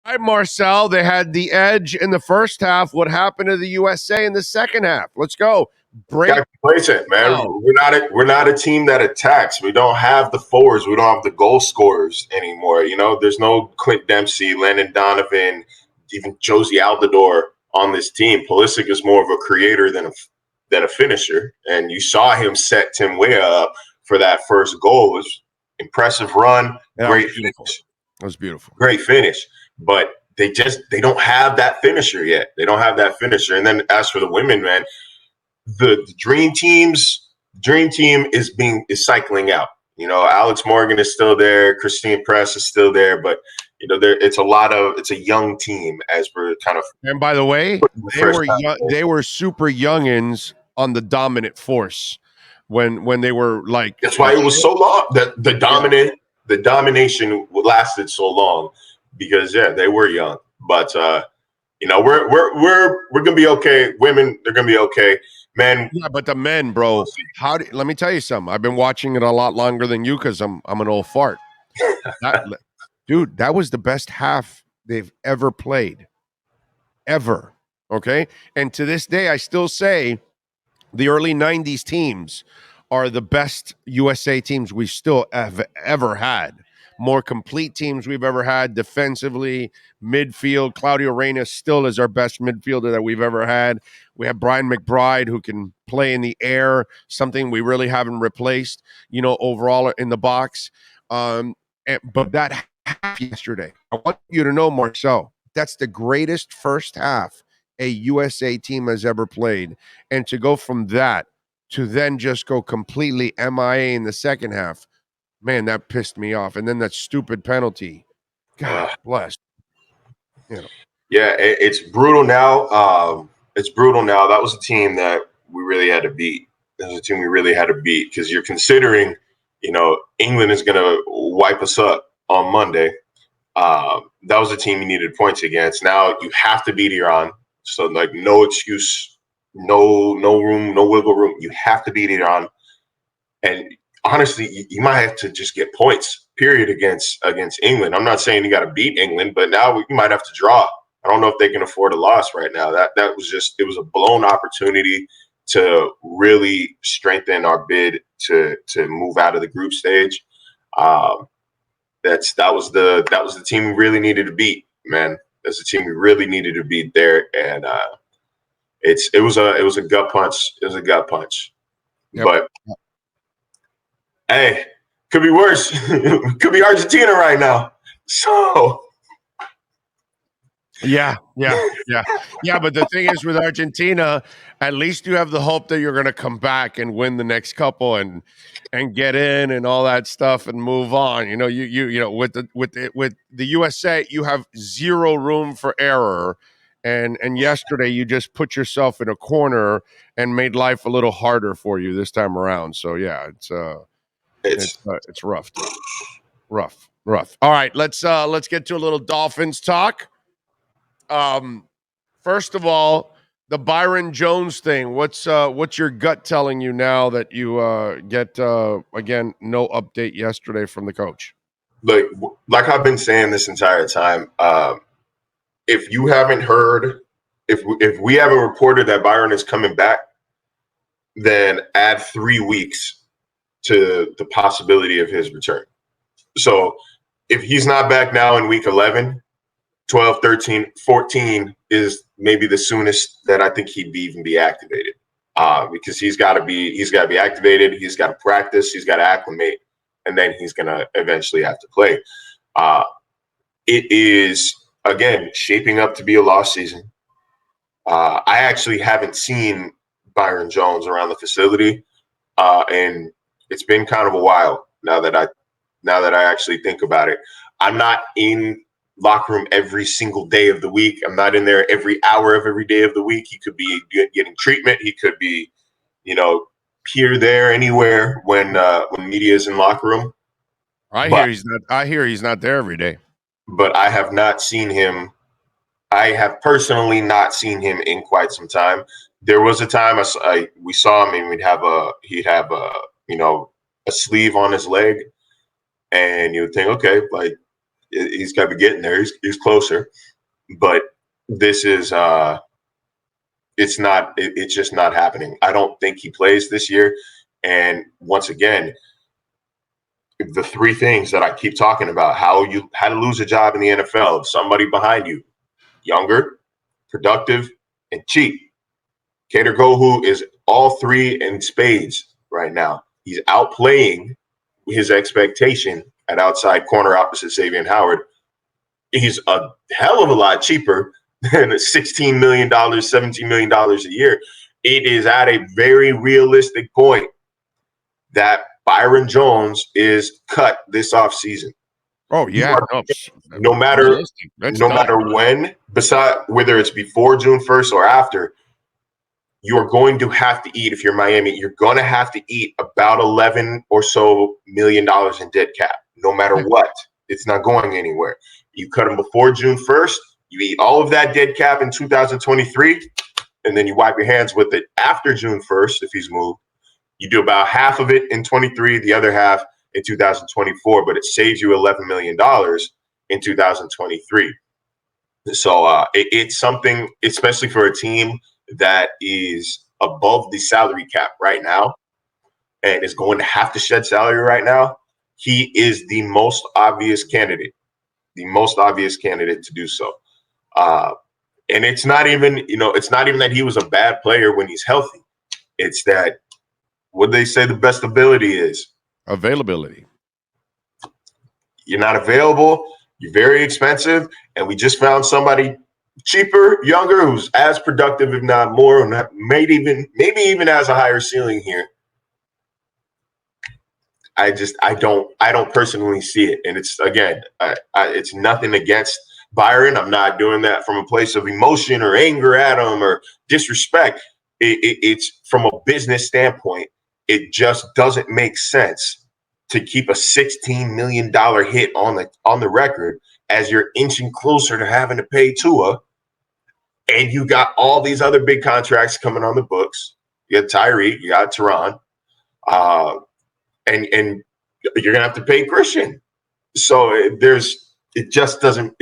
All right, Marcel, they had the edge in the first half. What happened to the USA in the second half? Let's go. Break. Got complacent, man. Wow. We're not a team that attacks. We don't have the forwards. We don't have the goal scorers anymore. You know, there's no Clint Dempsey, Landon Donovan, even Josie Altidore on this team. Pulisic is more of a creator than a finisher, and you saw him set Tim Weah up for that first goal. It was impressive run, great finish. That was beautiful. Great finish, but they don't have that finisher yet. They don't have that finisher. And then as for the women, man, the dream team is cycling out. You know, Alex Morgan is still there, Christine Press is still there, but you know, it's a young team as we're kind of. And by the way, they were super youngins on the dominant force when they were like. That's why it was so long. The domination lasted so long because they were young, but you know, we're gonna be okay. Women, they're gonna be okay. Men, yeah, but the men, bro. Let me tell you something. I've been watching it a lot longer than you because I'm an old fart. Dude, that was the best half they've ever played, ever. Okay, and to this day, I still say the early '90s teams are the best USA teams we still have ever had. More complete teams we've ever had defensively, midfield. Claudio Reyna still is our best midfielder that we've ever had. We have Brian McBride who can play in the air, something we really haven't replaced, you know, overall in the box. But that half yesterday, I want you to know, Marcel, that's the greatest first half a USA team has ever played. And to go from that to then just go completely MIA in the second half, man, that pissed me off. And then that stupid penalty. God bless. You know. Yeah, it's brutal now. It's brutal now. That was a team that we really had to beat. That was a team we really had to beat because you're considering, you know, England is going to wipe us up on Monday. That was a team you needed points against. Now you have to beat Iran. So, like, no excuse, no room, no wiggle room. You have to beat Iran. And honestly, you might have to just get points, period, against England. I'm not saying you got to beat England, but now you might have to draw. I don't know if they can afford a loss right now. That was it was a blown opportunity to really strengthen our bid to move out of the group stage. That was the team we really needed to beat, man. That's the team we really needed to beat there, and it was a gut punch. It was a gut punch, yep. But hey, could be worse. Could be Argentina right now. So. Yeah. But the thing is, with Argentina, at least you have the hope that you're going to come back and win the next couple and get in and all that stuff and move on. You know, you know, with the USA, you have zero room for error. And yesterday, you just put yourself in a corner and made life a little harder for you this time around. So yeah, it's rough, dude. Rough. All right, let's get to a little Dolphins talk. First of all, the Byron Jones thing. What's your gut telling you now that you get again no update yesterday from the coach? Like I've been saying this entire time, if you haven't heard, if we haven't reported that Byron is coming back, then add 3 weeks to the possibility of his return. So if he's not back now in week 11, 12, 13, 14 is maybe the soonest that I think he'd even be activated, because he's got to be activated. He's got to practice. He's got to acclimate, and then he's going to eventually have to play. It is, again, shaping up to be a lost season. I actually haven't seen Byron Jones around the facility, and it's been kind of a while now that I actually think about it. I'm not in locker room every single day of the week. I'm not in there every hour of every day of the week. He could be getting treatment. He could be, you know, here, there, anywhere when media is in locker room. I hear he's not there every day. But I have not seen him. I have personally not seen him in quite some time. There was a time we saw him and he'd have a sleeve on his leg, and you would think, okay, like, He's got to be getting there. He's closer, but this is it's not. It's just not happening. I don't think he plays this year. And once again, the three things that I keep talking about: how to lose a job in the NFL, somebody behind you, younger, productive, and cheap. Kader Gohu is all three in spades right now. He's outplaying his expectation at outside corner opposite Xavier Howard. He's a hell of a lot cheaper than $16 million, $17 million a year. It is at a very realistic point that Byron Jones is cut this offseason. Oh, yeah. No matter when, beside whether it's before June 1st or after, you're going to have to eat, if you're Miami, you're going to have to eat about 11 or so million dollars in dead cap, no matter what. It's not going anywhere. You cut him before June 1st, you eat all of that dead cap in 2023, and then you wipe your hands with it after June 1st if he's moved. You do about half of it in 23, the other half in 2024, but it saves you $11 million in 2023. So it's something, especially for a team that is above the salary cap right now and is going to have to shed salary right now. He is the most obvious candidate to do so. And it's not even that he was a bad player when he's healthy. It's that, what they say the best ability is? Availability. You're not available. You're very expensive. And we just found somebody cheaper, younger, who's as productive, if not more, and maybe even has a higher ceiling here. I don't personally see it. And it's, again, it's nothing against Byron. I'm not doing that from a place of emotion or anger at him or disrespect. It's from a business standpoint. It just doesn't make sense to keep a $16 million hit on the record as you're inching closer to having to pay Tua. And you got all these other big contracts coming on the books. You got Tyreek, you got Teron, and you're gonna have to pay Christian. So it just doesn't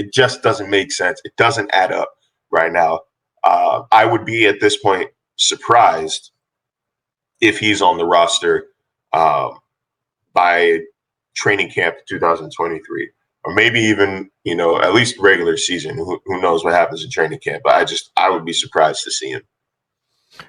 make sense. It doesn't add up right now. I would be at this point surprised if he's on the roster by training camp 2023. Or maybe even, at least regular season. Who knows what happens in training camp? But I would be surprised to see him.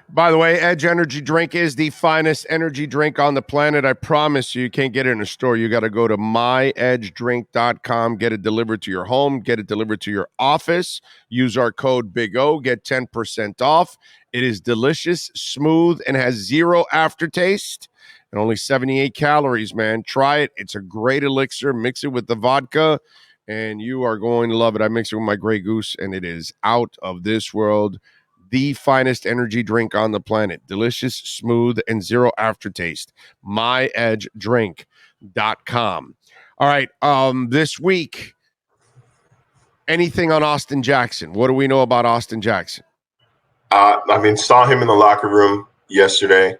By the way, Edge Energy Drink is the finest energy drink on the planet. I promise you can't get it in a store. You got to go to myedgedrink.com, get it delivered to your home, get it delivered to your office. Use our code Big O, get 10% off. It is delicious, smooth, and has zero aftertaste. And only 78 calories, man. Try it. It's a great elixir. Mix it with the vodka, and you are going to love it. I mix it with my Grey Goose, and it is out of this world. The finest energy drink on the planet. Delicious, smooth, and zero aftertaste. myedgedrink.com. All right. This week, anything on Austin Jackson? What do we know about Austin Jackson? Saw him in the locker room yesterday.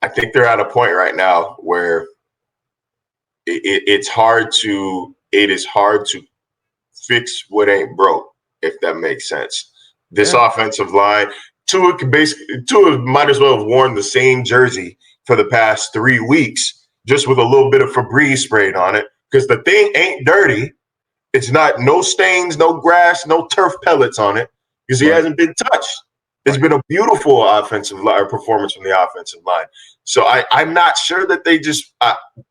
I think they're at a point right now where it is hard to fix what ain't broke, if that makes sense. This offensive line, Tua might as well have worn the same jersey for the past 3 weeks, just with a little bit of Febreze sprayed on it, because the thing ain't dirty. It's not, no stains, no grass, no turf pellets on it, because he hasn't been touched. It's been a beautiful offensive line performance from the offensive line. So I'm not sure that they just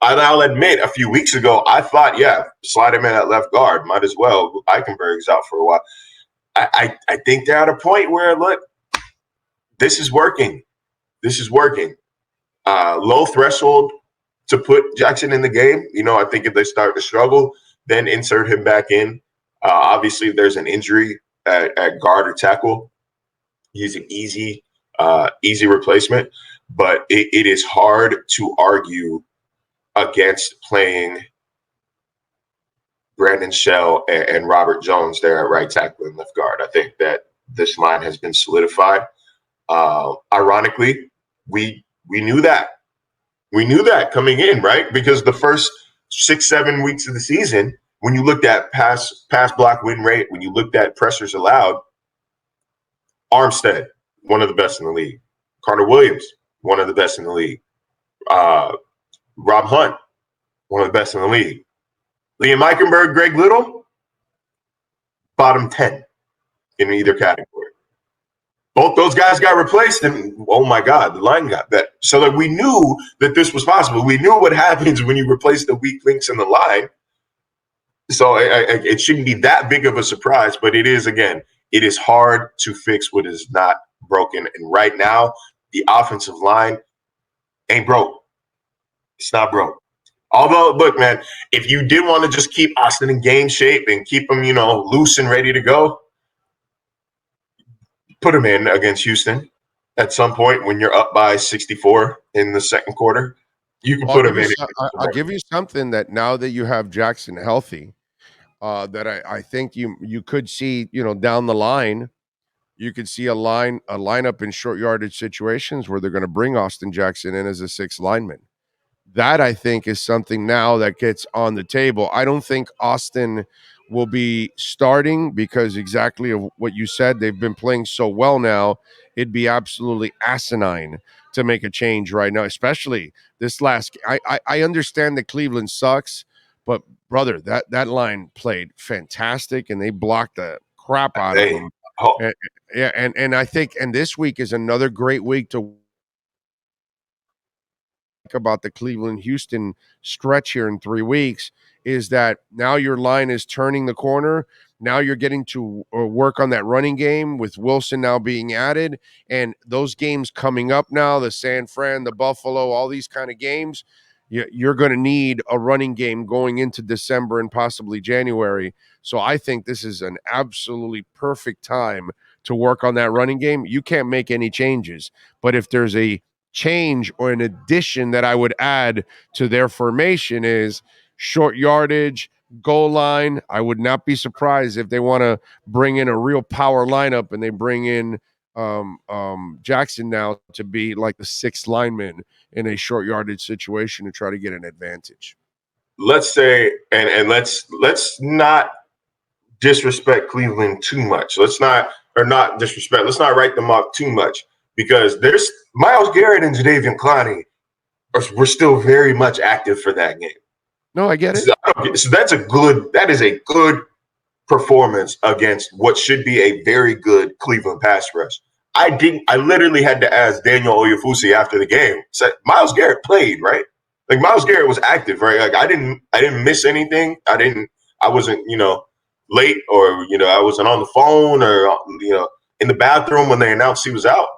I'll admit, a few weeks ago, I thought, slide him in at left guard. Might as well. Eichenberg's out for a while. I think they're at a point where, look, this is working. Low threshold to put Jackson in the game. I think if they start to struggle, then insert him back in. Obviously, if there's an injury at guard or tackle, he's an easy replacement. But it is hard to argue against playing Brandon Shell and Robert Jones there at right tackle and left guard. I think that this line has been solidified. Ironically, we knew that. We knew that coming in, right? Because the first 6-7 weeks of the season, when you looked at pass block win rate, when you looked at pressures allowed, Armstead, one of the best in the league. Carter Williams, one of the best in the league. Rob Hunt, one of the best in the league. Liam Eichenberg, Greg Little, bottom 10 in either category. Both those guys got replaced, and oh my God, the line got better. So like we knew that this was possible. We knew what happens when you replace the weak links in the line. So it shouldn't be that big of a surprise, but it is, again, it is hard to fix what is not broken. And right now, the offensive line ain't broke. It's not broke. Although, look, man, if you did want to just keep Austin in game shape and keep him, loose and ready to go, put him in against Houston at some point when you're up by 64 in the second quarter. You can put him in. I'll give you something that now that you have Jackson healthy, that I think you could see, down the line, you could see a lineup in short yardage situations where they're going to bring Austin Jackson in as a sixth lineman. That, I think, is something now that gets on the table. I don't think Austin will be starting because exactly of what you said. They've been playing so well now. It'd be absolutely asinine to make a change right now, especially this last. I understand that Cleveland sucks, but brother, that line played fantastic, and they blocked the crap out of them. And I think, and this week is another great week to about the Cleveland-Houston stretch here in 3 weeks is that now your line is turning the corner. Now you're getting to work on that running game with Wilson now being added, and those games coming up now, the San Fran, the Buffalo, all these kind of games, you're going to need a running game going into December and possibly January. So I think this is an absolutely perfect time to work on that running game. You can't make any changes, but if there's a change or an addition that I would add to their formation is short yardage, goal line. I would not be surprised if they want to bring in a real power lineup and they bring in Jackson now to be like the sixth lineman in a short yardage situation to try to get an advantage. Let's say, and let's not disrespect Cleveland too much. Let's not write them off too much. Because there's Myles Garrett and Jadeveon Clowney were still very much active for that game. No, I get it. So that is a good performance against what should be a very good Cleveland pass rush. I literally had to ask Daniel Oyefusi after the game. Said Myles Garrett played, right? Like Myles Garrett was active, right? Like I didn't miss anything. I wasn't, late or I wasn't on the phone or in the bathroom when they announced he was out.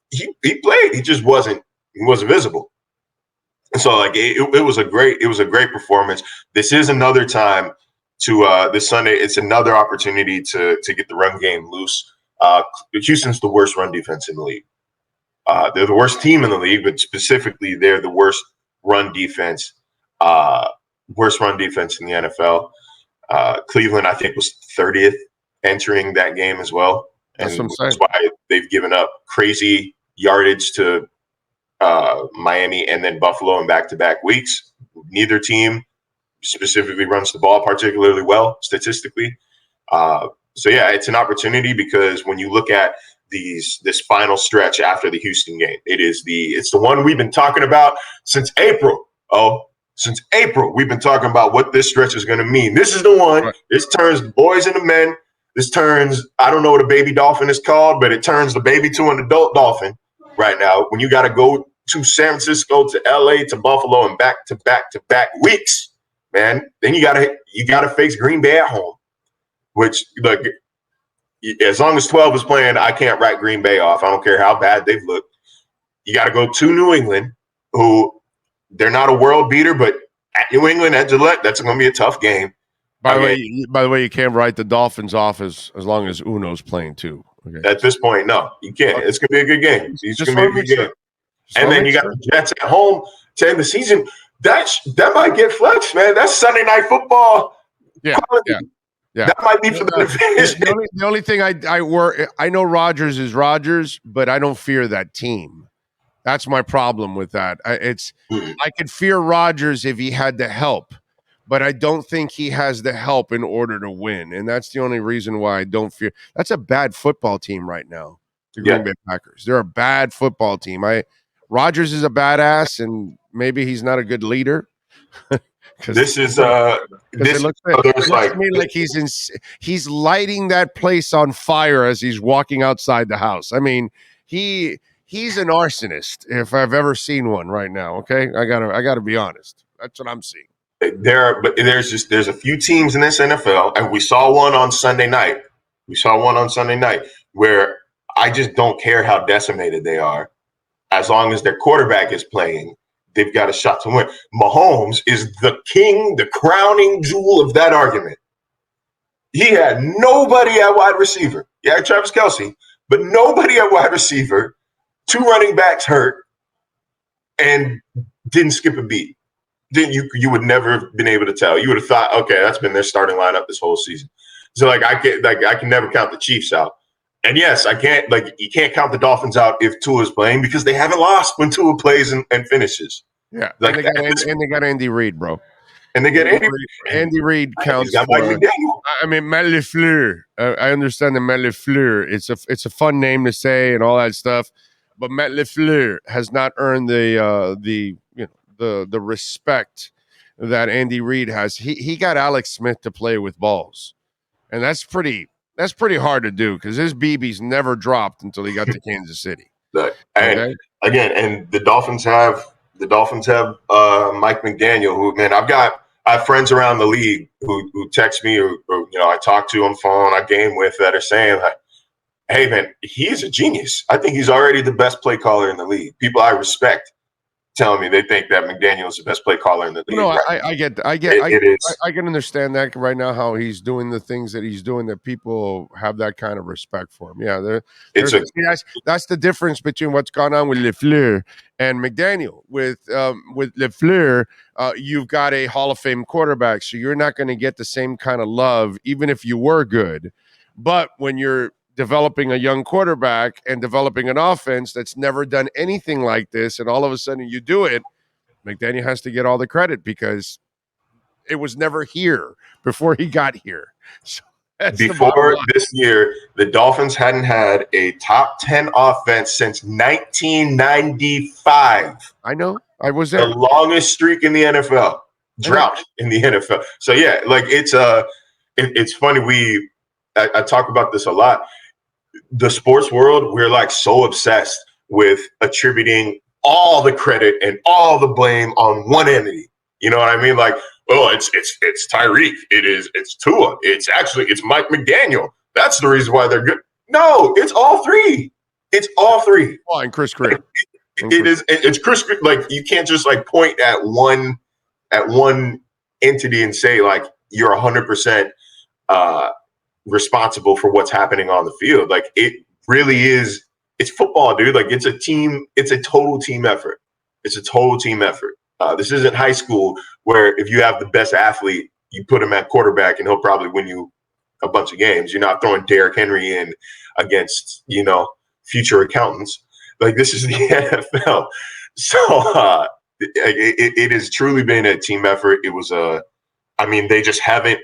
He played. He just wasn't visible. And so like it was a great performance. This is another time to this Sunday. It's another opportunity to get the run game loose. Houston's the worst run defense in the league. They're the worst team in the league, but specifically they're the worst run defense. Worst run defense in the NFL. Cleveland, I think, was 30th entering that game as well. And that's why they've given up crazy yardage to Miami and then Buffalo in back-to-back weeks. Neither team specifically runs the ball particularly well statistically. So, yeah, it's an opportunity because when you look at this final stretch after the Houston game, it's the one we've been talking about since April. Since April, we've been talking about what this stretch is going to mean. This is the one. Right. This turns the boys into men. This turns, I don't know what a baby dolphin is called, but it turns the baby to an adult dolphin right now. When you got to go to San Francisco, to LA, to Buffalo, and back to back to back weeks, man, then you gotta face Green Bay at home. Which, look, as long as 12 is playing, I can't write Green Bay off. I don't care how bad they've looked. You got to go to New England, who they're not a world beater, but at New England, at Gillette, that's going to be a tough game. By the way, you can't write the Dolphins off as long as Uno's playing too. Okay. At this point, no, you can't. It's going to be a good game. It's going to be a good game. And then you got the Jets at home to end the season. That might get flexed, man. That's Sunday Night Football. Yeah. That might be for the division. The only thing I know Rodgers is Rodgers, but I don't fear that team. That's my problem with that. Mhm. I could fear Rodgers if he had the help, but I don't think he has the help in order to win. And that's the only reason why I don't fear. That's a bad football team right now, the Yeah. Green Bay Packers. They're a bad football team. Rodgers is a badass, and maybe he's not a good leader. This is Because this it there's looks like to me like he's lighting that place on fire as he's walking outside the house. I mean, he's an arsonist if I've ever seen one right now. Okay, I gotta be honest. That's what I'm seeing. there's a few teams in this NFL, and we saw one on Sunday night. We saw one on Sunday night where I just don't care how decimated they are, as long as their quarterback is playing. They've got a shot to win. Mahomes is the king, the crowning jewel of that argument. He had nobody at wide receiver. Yeah, Travis Kelce, but nobody at wide receiver. 2 running backs hurt, and didn't skip a beat. Then you would never have been able to tell. You would have thought, okay, that's been their starting lineup this whole season. So I can never count the Chiefs out. And yes, I can't you can't count the Dolphins out if Tua is playing, because they haven't lost when Tua plays and finishes. Yeah, Like and they got Andy Reid, bro. And they get Andy Reid counts. He's got Mike McDaniel. I mean, Matt LeFleur. I understand that Matt LeFleur. It's a fun name to say and all that stuff, but Matt LeFleur has not earned the respect that Andy Reid has. He got Alex Smith to play with balls, and that's pretty hard to do because his BB's never dropped until he got to Kansas City. And again, and the Dolphins have Mike McDaniel, who, man, I have friends around the league who text me or I talk to on phone, I game with, that are saying, like, hey man, he's a genius. I think he's already the best play caller in the league. People I respect telling me they think that McDaniel is the best play caller in the league. No, right? I can understand that right now, how he's doing the things that he's doing, that people have that kind of respect for him. Yeah, that's the difference between what's gone on with LeFleur and McDaniel. With LeFleur, you've got a Hall of Fame quarterback, so you're not going to get the same kind of love, even if you were good. But when you're developing a young quarterback and developing an offense that's never done anything like this, and all of a sudden you do it, McDaniel has to get all the credit because it was never here before he got here. So before this year, the Dolphins hadn't had a top 10 offense since 1995. I know. I was there. The longest streak in the NFL. Drought in the NFL. So yeah, like it's funny. I talk about this a lot. The sports world, we're like so obsessed with attributing all the credit and all the blame on one entity. You know what I mean? Like, oh, it's Tyreek. It's Tua. It's Mike McDaniel. That's the reason why they're good. No, it's all three. It's all three. Oh, and Chris Greer. It's Chris. Like, you can't just like point at one entity and say like you're 100% responsible for what's happening on the field. Like, it really is. It's football, dude. Like, it's a team. It's a total team effort. It's a total team effort. This isn't high school where if you have the best athlete, you put him at quarterback and he'll probably win you a bunch of games. You're not throwing Derrick Henry in against, future accountants. Like, this is the NFL. So it has truly been a team effort. It was they just haven't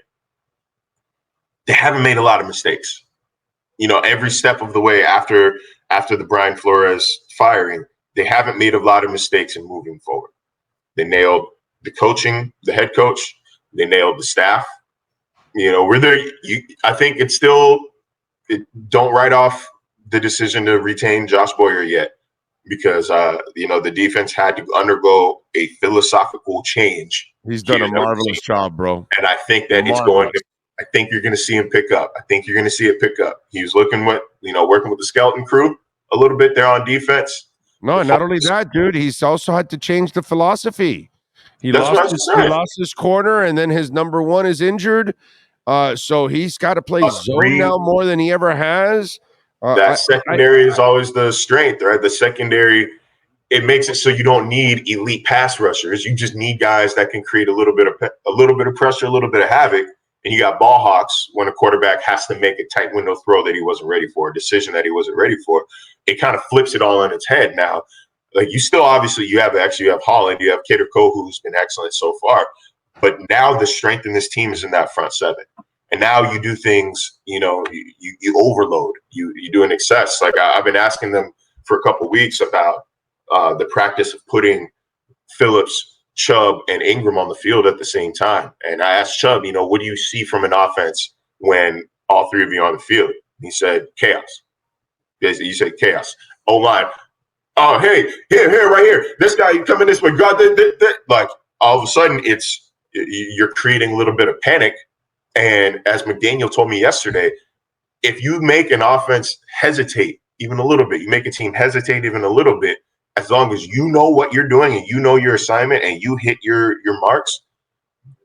made a lot of mistakes. Every step of the way after the Brian Flores firing, they haven't made a lot of mistakes in moving forward. They nailed the coaching, the head coach. They nailed the staff. I think it's still don't write off the decision to retain Josh Boyer yet, because the defense had to undergo a philosophical change. He's done a marvelous job, bro. And I think that I think you're going to see him pick up. I think you're going to see it pick up. He was working with the skeleton crew a little bit there on defense. No, not only that, dude, he's also had to change the philosophy. He lost his corner, and then his number one is injured. So he's got to play zone now more than he ever has. That secondary is always the strength, right? The secondary, it makes it so you don't need elite pass rushers. You just need guys that can create a little bit of pressure, a little bit of havoc. And you got ball hawks when a quarterback has to make a tight window throw that he wasn't ready for, a decision that he wasn't ready for. It kind of flips it all on its head now. Like you still obviously you have Holland, you have Kader Cole, who's been excellent so far, but now the strength in this team is in that front seven. And now you do things, you overload, you do an excess. Like I've been asking them for a couple of weeks about the practice of putting Phillips, Chubb, and Ingram on the field at the same time. And I asked Chubb, what do you see from an offense when all three of you are on the field? He said, chaos. He said, chaos. O-line, oh, hey, here, right here. This guy coming this way. God, like all of a sudden you're creating a little bit of panic. And as McDaniel told me yesterday, if you make an offense hesitate even a little bit, you make a team hesitate even a little bit, as long as you know what you're doing and you know your assignment and you hit your marks,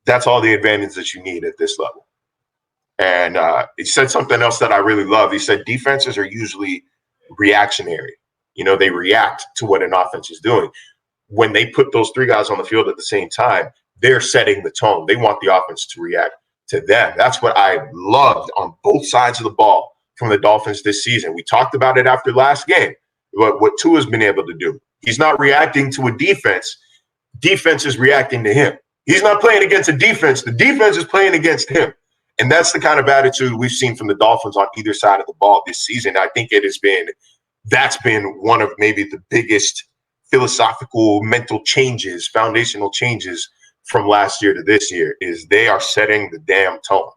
that's all the advantage that you need at this level. And he said something else that I really love. He said defenses are usually reactionary. They react to what an offense is doing. When they put those three guys on the field at the same time, they're setting the tone. They want the offense to react to them. That's what I loved on both sides of the ball from the Dolphins this season. We talked about it after last game, what Tua's been able to do. He's not reacting to a defense. Defense is reacting to him. He's not playing against a defense. The defense is playing against him. And that's the kind of attitude we've seen from the Dolphins on either side of the ball this season. I think that's been one of maybe the biggest philosophical, mental changes, foundational changes from last year to this year, is they are setting the damn tone.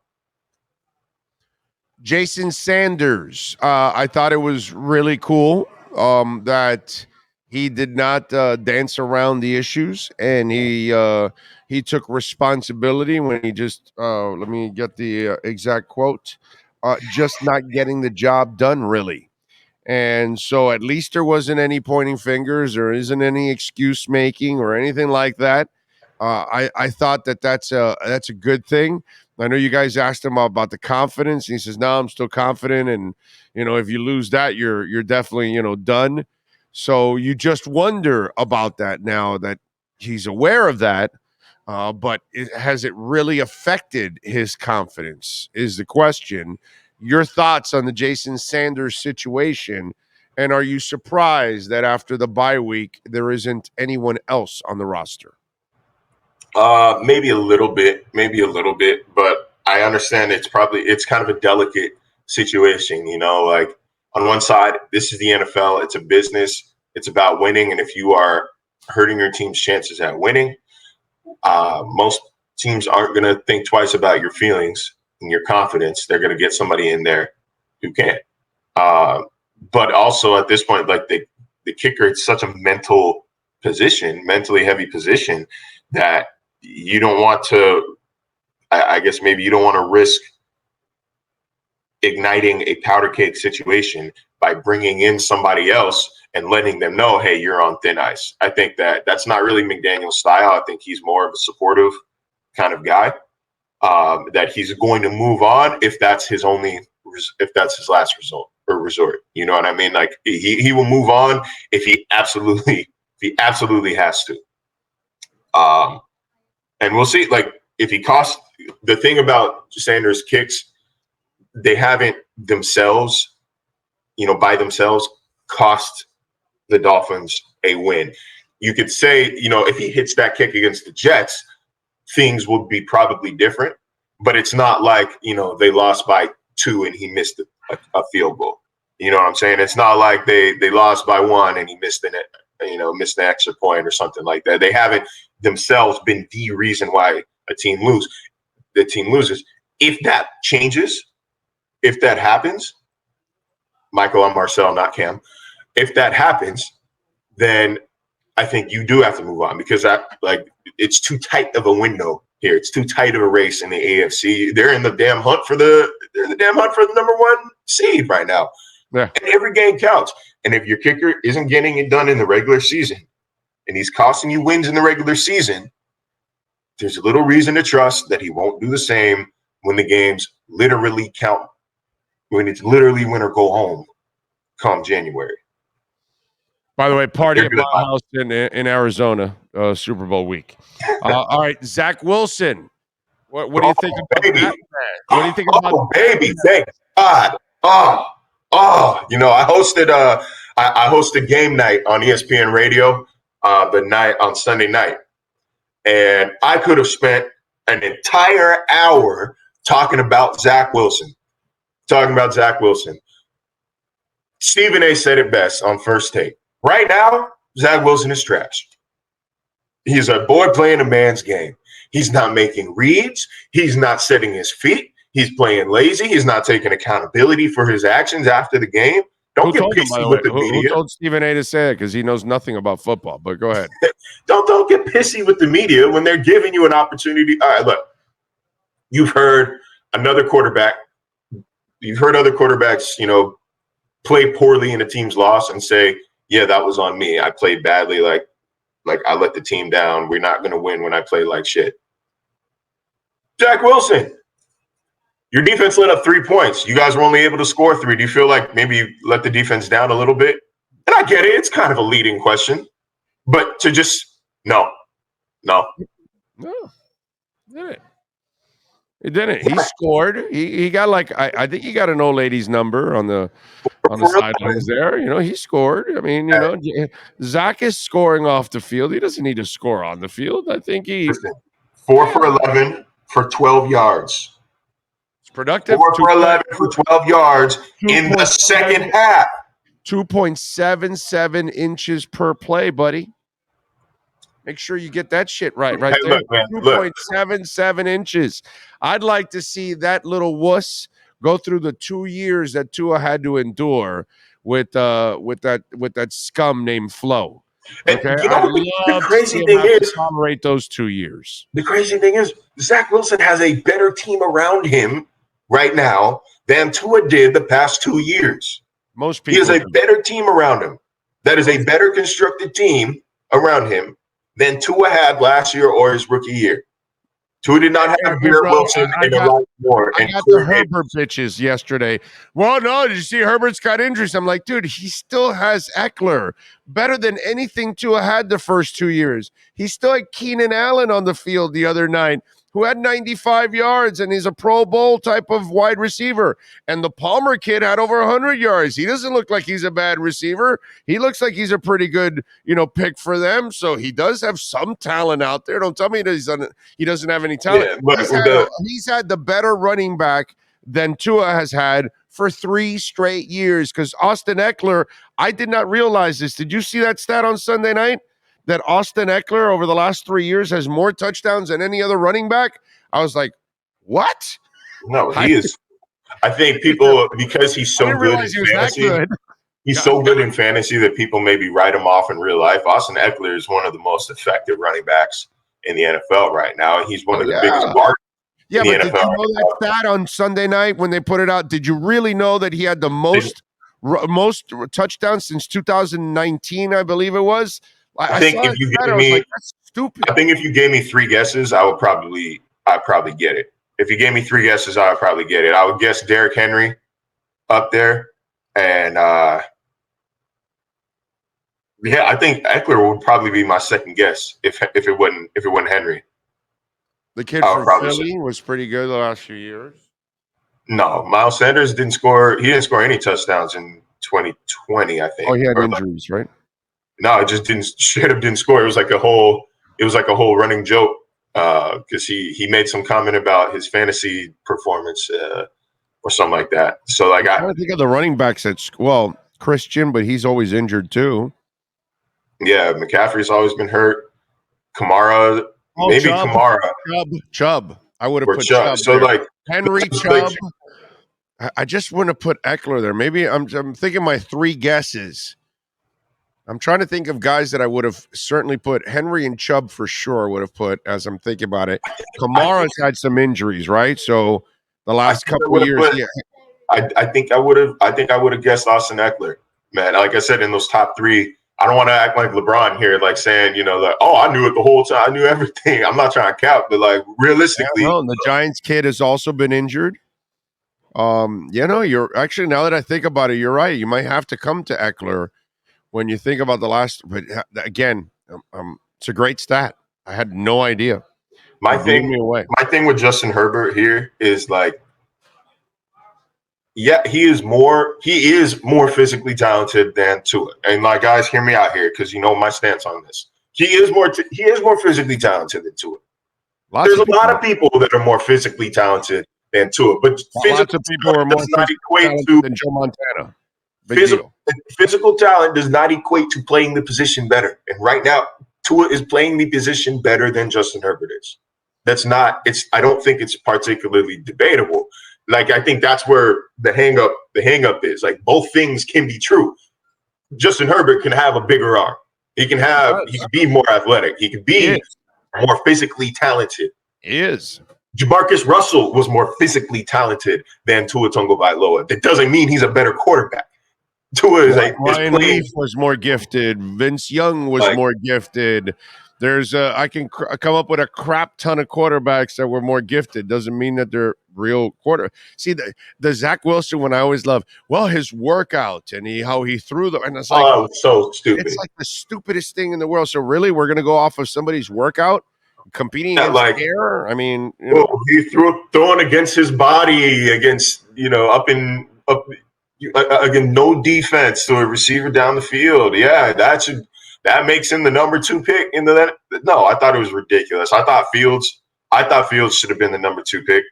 Jason Sanders, I thought it was really cool that he did not dance around the issues, and he took responsibility when he just let me get the exact quote, just not getting the job done, really. And so at least there wasn't any pointing fingers, or isn't any excuse making or anything like that. I thought that's a good thing. I know you guys asked him about the confidence, and he says, "No, I'm still confident." And if you lose that, you're definitely done. So you just wonder about that now that he's aware of that. But has it really affected his confidence? Is the question. Your thoughts on the Jason Sanders situation, and are you surprised that after the bye week there isn't anyone else on the roster? Maybe a little bit, but I understand it's kind of a delicate situation. Like on one side, this is the NFL, it's a business, it's about winning, and if you are hurting your team's chances at winning, most teams aren't going to think twice about your feelings and your confidence. They're going to get somebody in there who can. But also at this point, like the kicker, it's such a mentally heavy position, that you don't want to, I guess maybe you don't want to risk igniting a powder keg situation by bringing in somebody else and letting them know, hey, you're on thin ice. I think that's not really McDaniel's style. I think he's more of a supportive kind of guy, that he's going to move on if that's his last resort. You know what I mean? Like he will move on if he absolutely has to. And we'll see, like, if he costs – the thing about Sanders' kicks, they haven't themselves, by themselves, cost the Dolphins a win. You could say, if he hits that kick against the Jets, things would be probably different. But it's not like, they lost by 2 and he missed a field goal. You know what I'm saying? It's not like they lost by 1 and he missed an extra point or something like that. They haven't themselves been the reason why the team loses. If that changes, if that happens, Michael, I'm Marcel, not Cam. If that happens, then I think you do have to move on, because it's too tight of a window here. It's too tight of a race in the AFC. They're in the damn hunt for the number 1 seed right now. Yeah. And every game counts. And if your kicker isn't getting it done in the regular season, and he's costing you wins in the regular season, there's little reason to trust that he won't do the same when the games literally count, when it's literally win or go home come January. By the way, party at my house in Arizona, Super Bowl week. All right, Zach Wilson. What do you think about baby. that? What do you think about baby? Thank God. Oh, I hosted game night on ESPN Radio the night on Sunday night, and I could have spent an entire hour talking about Zach Wilson. Stephen A. said it best on First Take. Right now, Zach Wilson is trash. He's a boy playing a man's game. He's not making reads. He's not setting his feet. He's playing lazy. He's not taking accountability for his actions after the game. Don't get pissy with the media. Who told Stephen A. to say it? Because he knows nothing about football. But go ahead. Don't get pissy with the media when they're giving you an opportunity. All right, look. You've heard other quarterbacks, play poorly in a team's loss and say, "Yeah, that was on me. I played badly. Like I let the team down. We're not going to win when I play like shit." Jack Wilson, your defense let up 3 points. You guys were only able to score 3. Do you feel like maybe you let the defense down a little bit? And I get it. It's kind of a leading question. But to just no. He didn't. He scored. He got I think he got an old lady's number on the sidelines there. He scored. I mean, Zach is scoring off the field. He doesn't need to score on the field. I think he's 4 for 11 for 12 yards. It's productive. 4 for 11 for 12 yards in the second half. 2.77 inches per play, buddy. Make sure you get that shit right there. Look, man, 2.77 inches. I'd like to see that little wuss go through the 2 years that Tua had to endure with that scum named Flo. Okay, the crazy thing is, tolerate those 2 years. The crazy thing is, Zach Wilson has a better team around him right now than Tua did the past 2 years. Most people. He has a better team around him. That is a better constructed team around him than Tua had last year or his rookie year. Tua did not have Garrett Wilson and a lot more. I got the Herbert bitches yesterday. Well, no, did you see Herbert's got injuries? I'm like, dude, he still has Eckler. Better than anything Tua had the first 2 years. He still had Keenan Allen on the field the other night, who had 95 yards, and he's a Pro Bowl type of wide receiver. And the Palmer kid had over 100 yards. He doesn't look like he's a bad receiver. He looks like he's a pretty good, pick for them. So he does have some talent out there. Don't tell me that he doesn't have any talent. Yeah, he's had the better running back than Tua has had for 3 straight years. Because Austin Eckler, I did not realize this. Did you see that stat on Sunday night? That Austin Eckler over the last 3 years has more touchdowns than any other running back? I was like, what? No, he is. I think people, because he's so good in fantasy, he's so good in fantasy that people maybe write him off in real life. Austin Eckler is one of the most effective running backs in the NFL right now. He's one of the biggest guards. Yeah, but did you know that stat on Sunday night when they put it out? Did you really know that he had the most touchdowns since 2019, I believe it was? I think if you gave me, that's stupid. I think if you gave me 3 guesses, I'd probably get it. If you gave me 3 guesses, I would probably get it. I would guess Derrick Henry up there, and I think Eckler would probably be my second guess if it wasn't Henry. The kid from Philly was pretty good the last few years. No, Miles Sanders didn't score. He didn't score any touchdowns in 2020. I think. Oh, he had injuries, right? No, it just didn't score. It was like a whole running joke because he made some comment about his fantasy performance or something like that. So I think of the running backs Christian, but he's always injured too. Yeah, McCaffrey's always been hurt. Kamara, Chubb. I would have put Chubb. So there. Henry Chubb. I just want to put Eckler there. Maybe I'm thinking my 3 guesses. I'm trying to think of guys that I would have certainly put. Henry and Chubb for sure would have put as I'm thinking about it. Kamara's had some injuries, right? So the last couple of years, I think I would have guessed Austin Eckler. Man, like I said, in those top 3, I don't want to act like LeBron here, like saying, I knew it the whole time. I knew everything. I'm not trying to cap, but like realistically. The Giants kid has also been injured. You're actually, now that I think about it, you're right. You might have to come to Eckler when you think about the last, but again, it's a great stat. I had no idea. My thing with Justin Herbert here is like, Yeah, he is more physically talented than Tua. And like, guys, hear me out here because you know my stance on this. He is more physically talented than Tua. There's a lot of people that are more physically talented than Tua, but lots of people are more talented than Joe Montana. Physical talent does not equate to playing the position better. And right now, Tua is playing the position better than Justin Herbert is. I don't think it's particularly debatable. Like, I think that's where the hang up is. Like, both things can be true. Justin Herbert can have a bigger arm. He can be more athletic. He can be more physically talented. He is. Jamarcus Russell was more physically talented than Tua Tagovailoa. That doesn't mean he's a better quarterback. Tua is Ryan Leaf was more gifted. Vince Young was more gifted. I can come up with a crap ton of quarterbacks that were more gifted. Doesn't mean that they're real See, the Zach Wilson one I always love. Well, his workout and how he threw them, and it's like, so stupid. It's like the stupidest thing in the world. So really, we're gonna go off of somebody's workout, competing against air. I mean, he throwing against his body, against again, no defense to a receiver down the field. Yeah, that makes him the number 2 pick in the. No, I thought it was ridiculous. I thought Fields should have been the number 2 pick.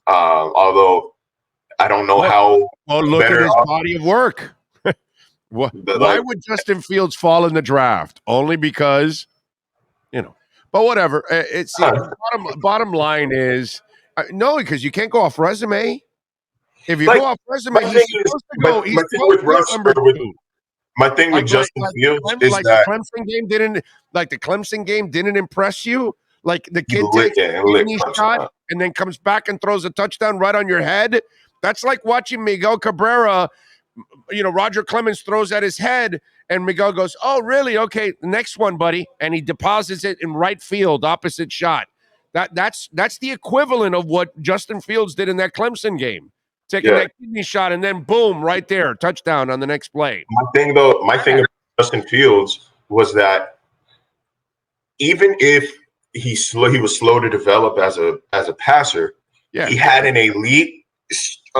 Although I don't know how. Well, look at his body of work. Why would Justin Fields fall in the draft? Only because, But whatever. It's bottom line is no, because you can't go off resume. If you go off resume, he's supposed to go. He's supposed to go number 2. My thing with Justin Fields is that the Clemson game didn't impress you. Like the kid takes a shot and then comes back and throws a touchdown right on your head. That's like watching Miguel Cabrera. Roger Clemens throws at his head and Miguel goes, "Oh, really? Okay, the next one, buddy." And he deposits it in right field, opposite shot. That's the equivalent of what Justin Fields did in that Clemson game. Taking that kidney shot and then boom, right there, touchdown on the next play. My thing about Justin Fields was that even if he was slow to develop as a passer, he had an elite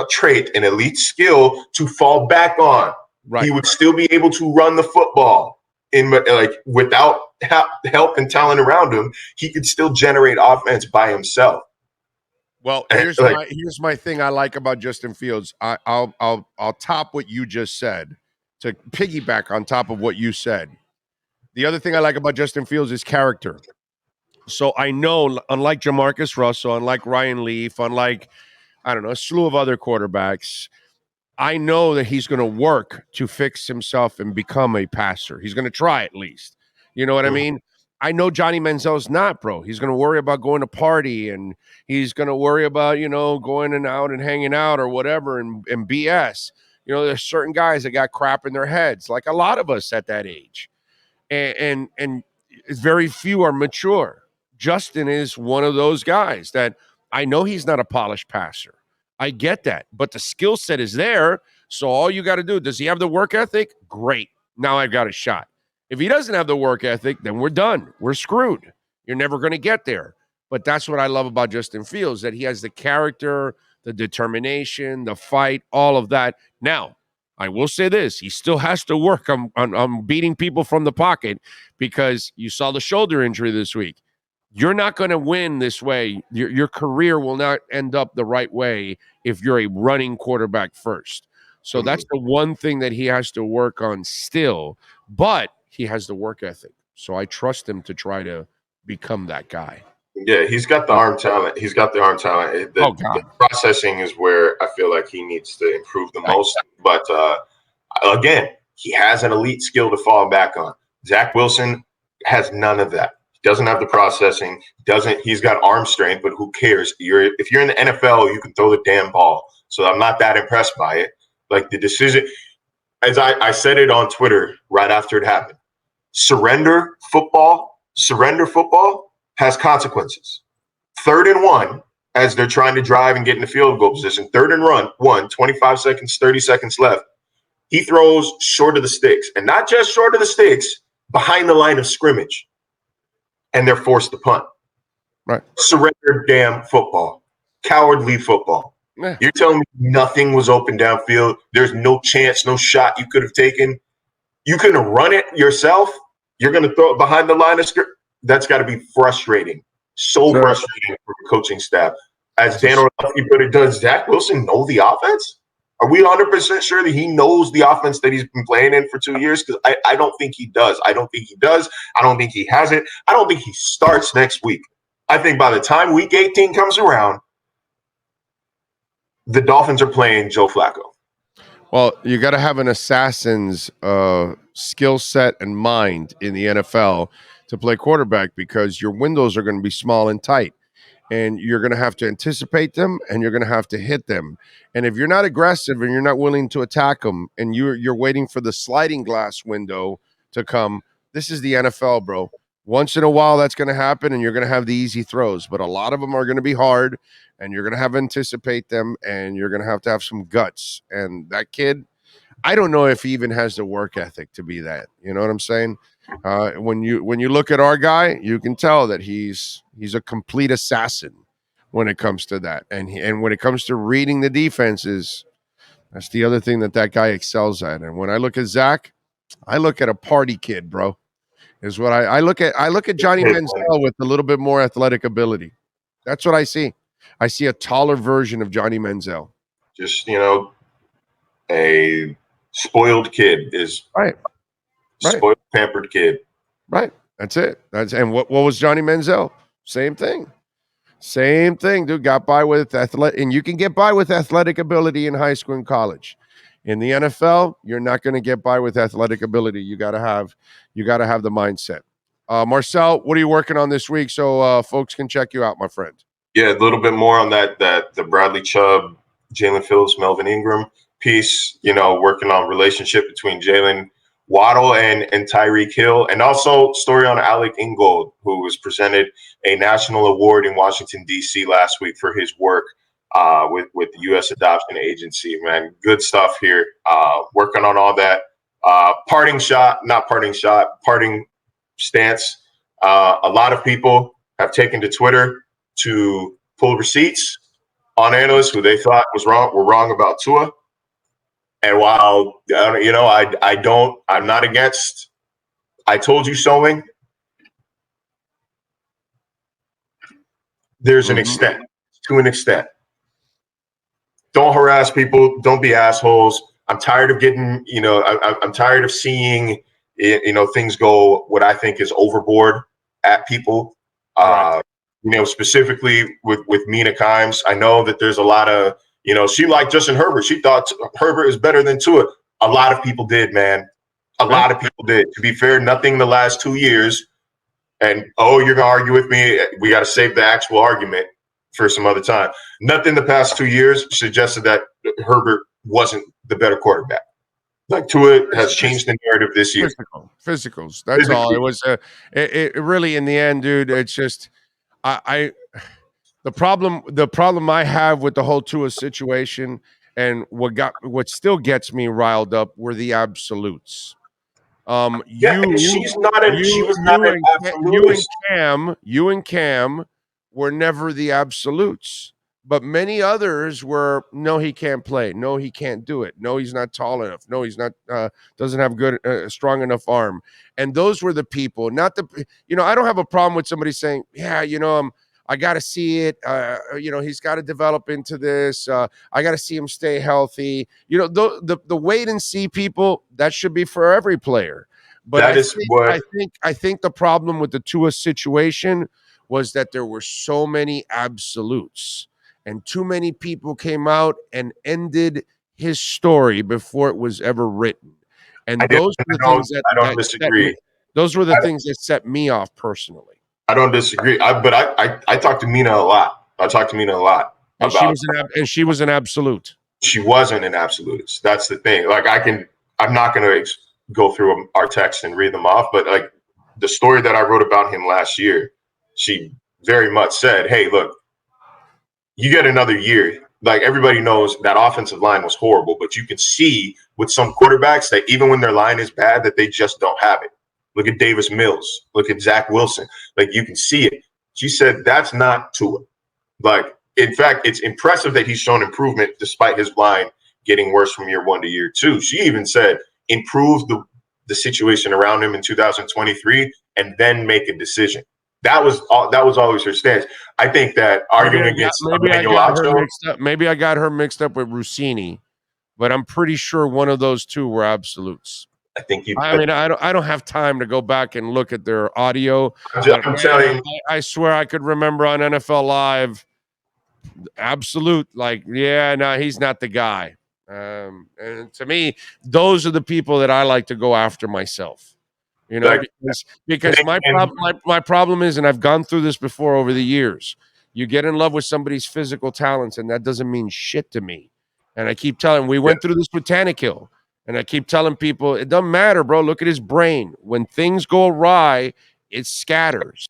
trait, an elite skill to fall back on. Right. He would still be able to run the football without help and talent around him. He could still generate offense by himself. Well, here's my thing I like about Justin Fields. I'll top what you just said to piggyback on top of what you said. The other thing I like about Justin Fields is character. So I know, unlike Jamarcus Russell, unlike Ryan Leaf, unlike a slew of other quarterbacks, I know that he's going to work to fix himself and become a passer. He's going to try at least. You know what I mean? I know Johnny Manziel's not, bro. He's going to worry about going to party and he's going to worry about, going and out and hanging out or whatever and BS. There's certain guys that got crap in their heads, like a lot of us at that age. And very few are mature. Justin is one of those guys that I know he's not a polished passer. I get that. But the skill set is there. So all you got to do, does he have the work ethic? Great. Now I've got a shot. If he doesn't have the work ethic, then we're done. We're screwed. You're never going to get there. But that's what I love about Justin Fields, that he has the character, the determination, the fight, all of that. Now, I will say this. He still has to work on beating people from the pocket because you saw the shoulder injury this week. You're not going to win this way. Your career will not end up the right way if you're a running quarterback first. So that's the one thing that he has to work on still. But he has the work ethic. So I trust him to try to become that guy. Yeah, he's got the arm talent. The processing is where I feel like he needs to improve the most. But again, he has an elite skill to fall back on. Zach Wilson has none of that. He doesn't have the processing. He's got arm strength, but who cares? If you're in the NFL, you can throw the damn ball. So I'm not that impressed by it. Like the decision, as I said it on Twitter right after it happened. Surrender football has consequences. 3rd and 1, as they're trying to drive and get in the field goal position. 3rd and 1, 25 seconds, 30 seconds left. He throws short of the sticks. And not just short of the sticks, behind the line of scrimmage. And they're forced to punt. Right. Surrender damn football. Cowardly football. Yeah. You're telling me nothing was open downfield? There's no chance, no shot you could have taken? You couldn't run it yourself? You're going to throw it behind the line of script? That's got to be frustrating. So frustrating for the coaching staff. As Dan Orlovsky put it, does Zach Wilson know the offense? Are we 100% sure that he knows the offense that he's been playing in for 2 years? Because I don't think he does. I don't think he does. I don't think he has it. I don't think he starts next week. I think by the time week 18 comes around, the Dolphins are playing Joe Flacco. Well, you got to have an assassin's skill set and mind in the NFL to play quarterback, because your windows are going to be small and tight, and you're going to have to anticipate them, and you're going to have to hit them. And if you're not aggressive and you're not willing to attack them, and you're waiting for the sliding glass window to come, this is the NFL, bro. Once in a while, that's going to happen, and you're going to have the easy throws, but a lot of them are going to be hard, and you're going to have to anticipate them, and you're going to have some guts. And that kid, I don't know if he even has the work ethic to be that. You know what I'm saying? When you look at our guy, you can tell that he's a complete assassin when it comes to that, and when it comes to reading the defenses, that's the other thing that guy excels at. And when I look at Zach, I look at a party kid, bro. Is what I look at. I look at Johnny Manziel with a little bit more athletic ability. That's what I see. I see a taller version of Johnny Manziel. Just, a spoiled kid is right. Spoiled, pampered kid. Right. That's it. And what was Johnny Manziel? Same thing. Same thing, dude. Got by with athletic, and you can get by with athletic ability in high school and college. In the NFL, you're not going to get by with athletic ability. You got to have the mindset. Marcel, what are you working on this week so folks can check you out, my friend? Yeah, a little bit more on the Bradley Chubb, Jalen Phillips, Melvin Ingram piece. Working on relationship between Jalen Waddle and Tyreek Hill, and also story on Alec Ingold, who was presented a national award in Washington, D.C. last week for his work with the U.S. Adoption Agency. Man, good stuff here. Working on all that. Parting stance. A lot of people have taken to Twitter to pull receipts on analysts who they thought were wrong about Tua. And while, I'm not against, I told you soing, there's an extent, to an extent. Don't harass people. Don't be assholes. I'm tired of getting, I'm tired of seeing, things go what I think is overboard at people. Right. Specifically with Mina Kimes. I know that there's a lot of, she liked Justin Herbert. She thought Herbert is better than Tua. A lot of people did, man. A lot of people did. To be fair, nothing the last 2 years. And, you're going to argue with me? We got to save the actual argument for some other time. Nothing the past 2 years suggested that Herbert wasn't the better quarterback. Like Tua has changed the narrative this year. Physicals. That's all. It was it really, in the end, dude, it's just the problem I have with the whole Tua situation, and what still gets me riled up, were the absolutes. You and Cam were never the absolutes, but many others were. No, he can't play. No, he can't do it. No, he's not tall enough. No, he's not doesn't have good strong enough arm. And those were the people. Not the. I don't have a problem with somebody saying, yeah, I got to see it. He's got to develop into this. I got to see him stay healthy. The wait and see people, that should be for every player. But I think the problem with the Tua situation was that there were so many absolutes, and too many people came out and ended his story before it was ever written. And those were the things that I don't disagree. Those were the things that set me off personally. I don't disagree. But I talked to Mina a lot. And she was an absolute. She wasn't an absolutist. That's the thing. Like I'm not going to go through our text and read them off, but like the story that I wrote about him last year, she very much said, hey, look, you get another year. Like everybody knows that offensive line was horrible, but you can see with some quarterbacks that even when their line is bad, that they just don't have it. Look at Davis Mills. Look at Zach Wilson. Like you can see it. She said, that's not Tua. Like in fact, it's impressive that he's shown improvement despite his line getting worse from year 1 to year 2. She even said improve the situation around him in 2023 and then make a decision. That was always her stance. I think that arguing against Emmanuel Acho, maybe I got her mixed up with Rossini, but I'm pretty sure one of those two were absolutes. I think I don't have time to go back and look at their audio. I'm telling you, I swear I could remember on NFL Live, absolute, like, yeah, no, he's not the guy. And to me, those are the people that I like to go after myself. You know, because my problem is, and I've gone through this before over the years, you get in love with somebody's physical talents, and that doesn't mean shit to me. And I keep telling, we went through this with Tannehill, and I keep telling people, it doesn't matter, bro. Look at his brain. When things go awry, it scatters.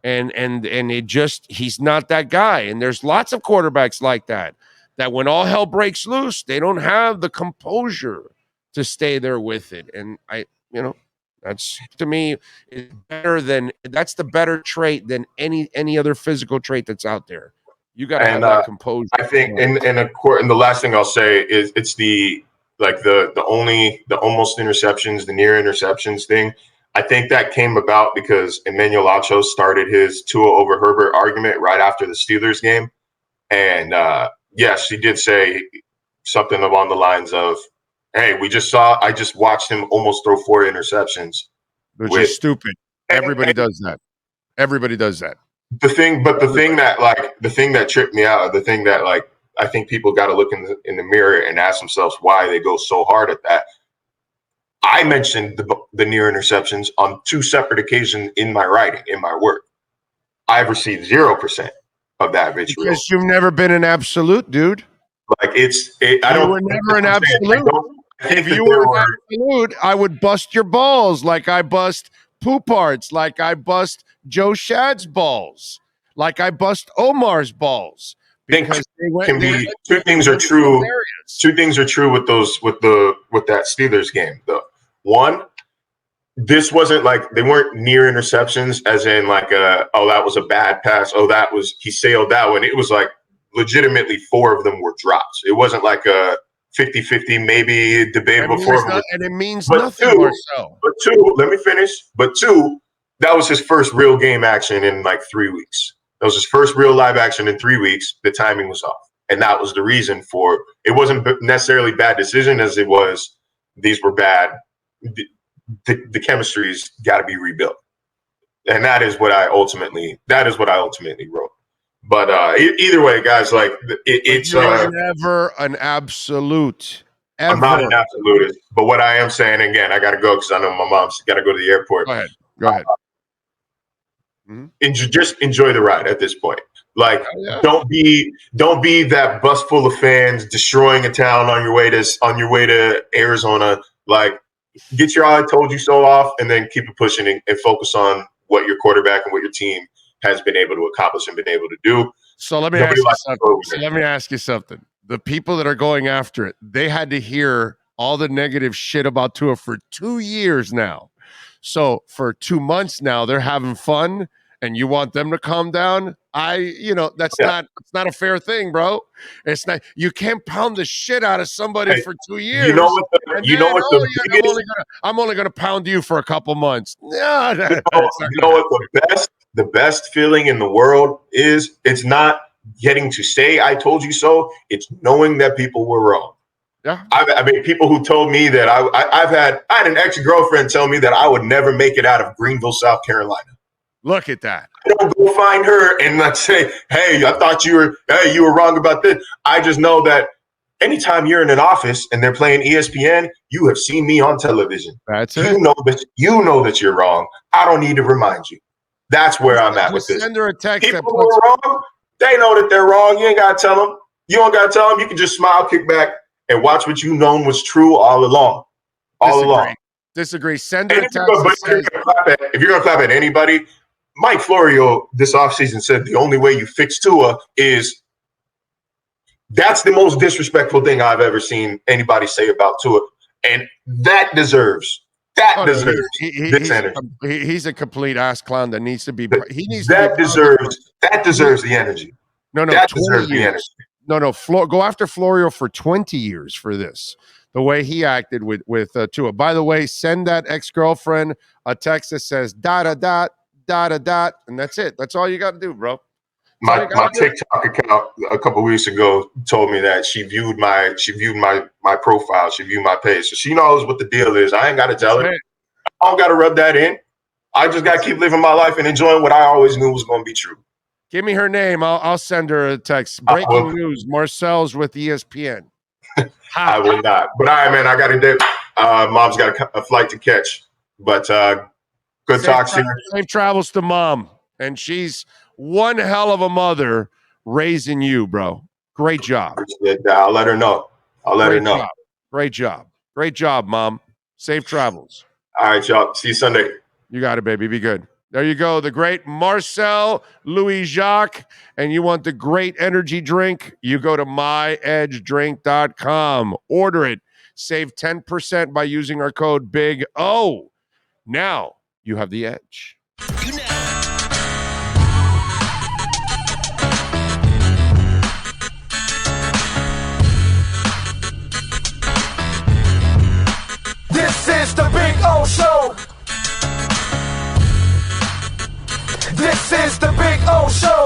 And it just, he's not that guy. And there's lots of quarterbacks like that when all hell breaks loose, they don't have the composure to stay there with it. And that's, to me, is better than, that's the better trait than any other physical trait that's out there. You got to have that composure. I think, and the last thing I'll say is it's the almost interceptions, the near interceptions thing. I think that came about because Emmanuel Acho started his Tua over Herbert argument right after the Steelers game. And yes, he did say something along the lines of, hey, I just watched him almost throw 4 interceptions. Which is stupid. Everybody does that. Everybody does that. The thing that tripped me out, the thing that, like, I think people got to look in the mirror and ask themselves why they go so hard at that. I mentioned the near interceptions on 2 separate occasions in my writing, in my work. I've received 0% of that vitriol. Because you've never been an absolute, dude. Like you were never an absolute. If you were an absolute, I would bust your balls like I bust Poop Arts, like I bust Joe Shad's balls, like I bust Omar's balls. Because two things are true. Two things are true with that Steelers game, though. One, this wasn't like, they weren't near interceptions, as in like that was a bad pass. He sailed that one. It was like legitimately 4 of them were drops. It wasn't like a 50-50, maybe debatable. And it means nothing more so. But 2, let me finish. But 2, that was his first real game action in like 3 weeks. That was his first real live action in 3 weeks. The timing was off. And that was the reason for it. Wasn't necessarily bad decision as it was, these were bad. The chemistry's got to be rebuilt. And that is what I ultimately wrote. But either way, guys, like it's never an absolute. Ever. I'm not an absolutist. But what I am saying, again, I got to go because I know my mom's got to go to the airport. Go ahead. Just enjoy the ride at this point. Like, don't be that bus full of fans destroying a town on your way to Arizona. Like, get your I told you so off, and then keep it pushing and focus on what your quarterback and what your team has been able to accomplish and been able to do. So let me ask you something. The people that are going after it, they had to hear all the negative shit about Tua for 2 years now. So for 2 months now, they're having fun, and you want them to calm down? It's not a fair thing, bro. It's not. You can't pound the shit out of somebody for 2 years. I'm only gonna pound you for a couple months. No, what the best feeling in the world is? It's not getting to say I told you so. It's knowing that people were wrong. Yeah. I mean, people who told me that I had an ex-girlfriend tell me that I would never make it out of Greenville, South Carolina. Look at that. I don't go find her and not say, hey, I thought you were wrong about this. I just know that anytime you're in an office and they're playing ESPN, you have seen me on television. That's it. You know that you're wrong. I don't need to remind you. That's where I'm at with this. Send her a text. People who are wrong, they know that they're wrong. You ain't got to tell them. You don't got to tell them. You can just smile, kick back, and watch what you known was true all along. Disagree. Send her a text. If you're going to clap at anybody, Mike Florio this offseason said the only way you fix Tua is that's the most disrespectful thing I've ever seen anybody say about Tua. And that deserves this energy. He's a complete ass clown that needs to be. That deserves the energy. No, That 20 deserves the years. energy. No. Go after Florio for 20 years for this. The way he acted with Tua. By the way, send that ex-girlfriend a text that says dot, and that's it. That's all you got to do, bro. My TikTok account a couple weeks ago told me that she viewed my profile, she viewed my page, so she knows what the deal is. I ain't got to tell her. I don't got to rub that in. I just got to keep living my life and enjoying what I always knew was going to be true. Give me her name. I'll send her a text. Breaking news: Marcel's with ESPN. I will not. But all right, man, I got to dip. Mom's got a flight to catch. But good talk, safe travels to mom. And she's one hell of a mother raising you, bro. Great job. I'll let her know. Great job, mom. Safe travels. All right, y'all. See you Sunday. You got it, baby. Be good. There you go. The great Marcel Louis Jacques. And you want the great energy drink? You go to myedgedrink.com. Order it. Save 10% by using our code Big O. Now you have the edge. This is the Big O Show. This is the Big O Show.